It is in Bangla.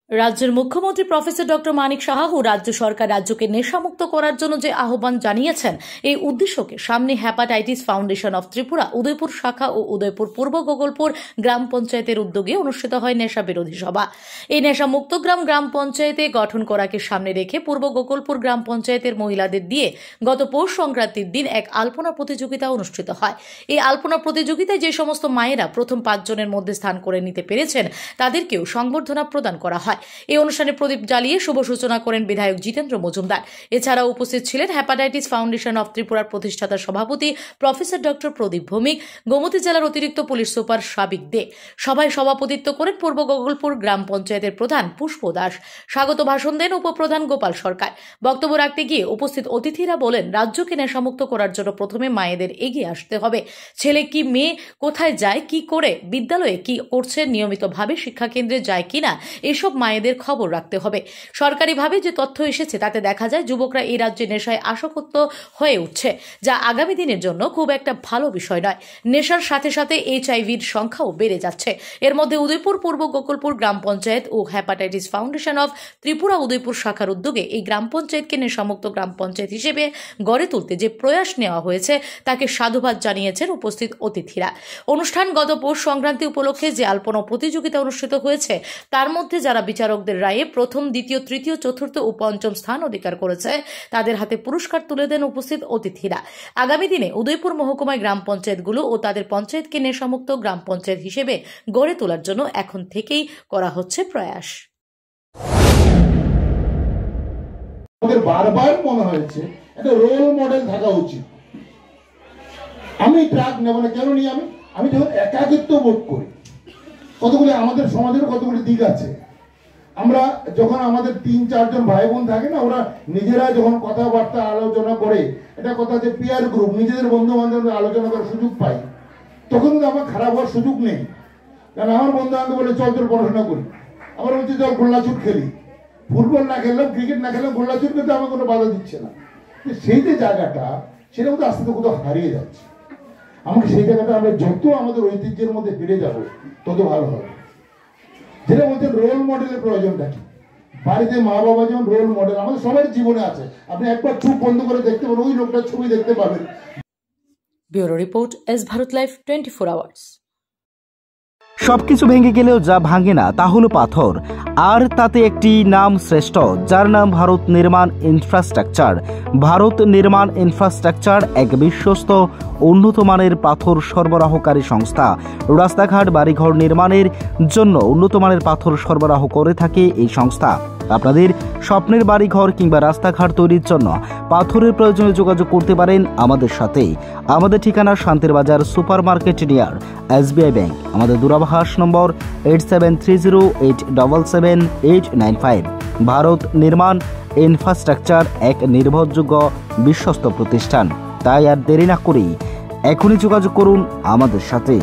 রাজ্যের মুখ্যমন্ত্রী প্রফেসর ডক্টর মানিক সাহা ও রাজ্য সরকার রাজ্যকে নেশামুক্ত করার জন্য যে আহ্বান জানিয়েছেন, এই উদ্দেশ্যকে সামনে hepatitis foundation of Tripura Udaipur শাখা ও উদয়পুর পূর্ব গোকুলপুর গ্রাম পঞ্চায়েতের উদ্যোগে অনুষ্ঠিত হয় নেশা বিরোধী সভা। এই নেশামুক্ত গ্রাম পঞ্চায়েতে গঠন করাকে সামনে রেখে পূর্ব গোকুলপুর গ্রাম পঞ্চায়েতের মহিলাদের দিয়ে গত পৌষ সংক্রান্তির দিন এক আলপনা প্রতিযোগিতা অনুষ্ঠিত হয়। এই আলপনা প্রতিযোগিতায় যে সমস্ত মায়েরা প্রথম 5 জনের মধ্যে স্থান করে নিতে পেরেছেন তাদেরকেও সংবর্ধনা প্রদান করা হয়। এই অনুষ্ঠানে প্রদীপ জ্বালিয়ে শুভ সূচনা করেন বিধায়ক জিতেন্দ্র মজুমদার। এছাড়াও উপস্থিত ছিলেন হ্যাপাটাইটিস ফাউন্ডেশন অফ ত্রিপুরার প্রতিষ্ঠাতা সভাপতি প্রফেসর ডক্টর প্রদীপ ভৌমিক, গোমতী জেলার অতিরিক্ত পুলিশ সুপার সাবিক দে। সভায় সভাপতিত্ব করেন পূর্ব গোকুলপুর গ্রাম পঞ্চায়েতের প্রধান পুষ্প দাস। স্বাগত ভাষণ দেন উপপ্রধান গোপাল সরকার। বক্তব্য রাখতে গিয়ে উপস্থিত অতিথিরা বলেন, রাজ্যকে নেশামুক্ত করার জন্য প্রথমে মায়েদের এগিয়ে আসতে হবে। ছেলে কি মেয়ে কোথায় যায়, কি করে, বিদ্যালয়ে কি করছে, নিয়মিতভাবে শিক্ষাকেন্দ্রে যায় কিনা, এসব মায়েদের খবর রাখতে হবে। সরকারিভাবে যে তথ্য এসেছে তাতে দেখা যায় যুবকরা এই রাজ্যে নেশায় আসক্ত হয়ে উঠছে, যা আগামী দিনের জন্য খুব একটা ভালো বিষয় নয়। নেশার সাথে সাথে HIV-র সংখ্যাও বেড়ে যাচ্ছে। এর মধ্যে উদয়পুর পূর্ব গোকুলপুর গ্রাম পঞ্চায়েত ও hepatitis foundation of Tripura Udaipur শাখার উদ্যোগে এই গ্রাম পঞ্চায়েতকে নেশামুক্ত গ্রাম পঞ্চায়েত হিসেবে গড়ে তুলতে যে প্রয়াস নেওয়া হয়েছে তাকে সাধুবাদ জানিয়েছেন উপস্থিত অতিথিরা। অনুষ্ঠান গত পৌষ সংক্রান্তি উপলক্ষে যে আলপনা প্রতিযোগিতা অনুষ্ঠিত হয়েছে তার মধ্যে যারা বিচারকদের রায়ে প্রথম, দ্বিতীয়, তৃতীয়, চতুর্থ ও পঞ্চম স্থান অধিকার করেছে তাদের হাতে পুরস্কার তুলে দেন উপস্থিত অতিথিরা। আগামী দিনে উদয়পুর মহকুমায় গ্রাম পঞ্চায়েতগুলো ও তাদের পঞ্চায়েতকে নেশামুক্ত গ্রাম পঞ্চায়েত হিসেবে গড়ে তোলার জন্য এখন থেকেই করা হচ্ছে প্রয়াস। আমাদের বারবার মনে হয়েছে একটা রোল মডেল থাকা উচিত। আমি ট্রাক নেব না, কেন নিই? আমি যখন একাকিত্ব বোধ করি, কতগুলি আমাদের সমাজের কতগুলি দিক আছে। আমরা যখন আমাদের 3-4 জন ভাই বোন থাকে না, ওরা নিজেরা যখন কথাবার্তা আলোচনা করে, এটা কথা যে পিয়ার গ্রুপ, নিজেদের বন্ধু বান্ধব আলোচনা করার সুযোগ পাই, তখন কিন্তু আমার খারাপ হওয়ার সুযোগ নেই। কারণ আমার বন্ধু বান্ধব বলে চল তোর পড়াশোনা করি, আবার বলছি চল গোল্লাছুট খেলি। ফুটবল না খেললাম, ক্রিকেট না খেললাম, গোল্লাছুট করতে আমার কোনো বাধা দিচ্ছে না। সেই যে জায়গাটা, সেটা কিন্তু আস্তে আস্তে কোথাও হারিয়ে যাচ্ছে। আমাকে সেই জায়গাটা আমরা যত আমাদের ঐতিহ্যের মধ্যে ফিরে যাব তত ভালো হবে। যেটা বলছেন রোল মডেলের প্রয়োজনটা কি? বাড়িতে মা বাবা যেমন রোল মডেল আমাদের সবার জীবনে আছে, আপনি একবার চোখ বন্ধ করে দেখতে পাবেন, ওই লোকটার ছবি দেখতে পাবেন। Bureau report, S Bharat live 24 hours. সবকিছু ভেঙে গেলেও যা ভাঙে না তা হলো পাথর, আর তাতে একটি নাম শ্রেষ্ঠ, যার নাম ভারত নির্মাণ ইনফ্রাস্ট্রাকচার। ভারত নির্মাণ ইনফ্রাস্ট্রাকচার এক বিশ্বস্ত উন্নত মানের পাথর সরবরাহকারী সংস্থা। রাস্তাঘাট, বাড়িঘর নির্মাণের জন্য উন্নত মানের পাথর সরবরাহ করে থাকে এই সংস্থা। আপনাদের স্বপ্নের বাড়িঘর কিংবা রাস্তাঘাট তৈরির জন্য পাথরের প্রয়োজনে যোগাযোগ করতে পারেন আমাদের সাথে। আমাদের ঠিকানা শান্তির বাজার super market near SBI bank. আমাদের দূরভাষ নম্বর 8730877895। ভারত নির্মাণ ইনফ্রাস্ট্রাকচার এক নির্ভরযোগ্য বিশ্বস্ত প্রতিষ্ঠান। তাই আর দেরি না করেই এখনই যোগাযোগ করুন আমাদের সাথে।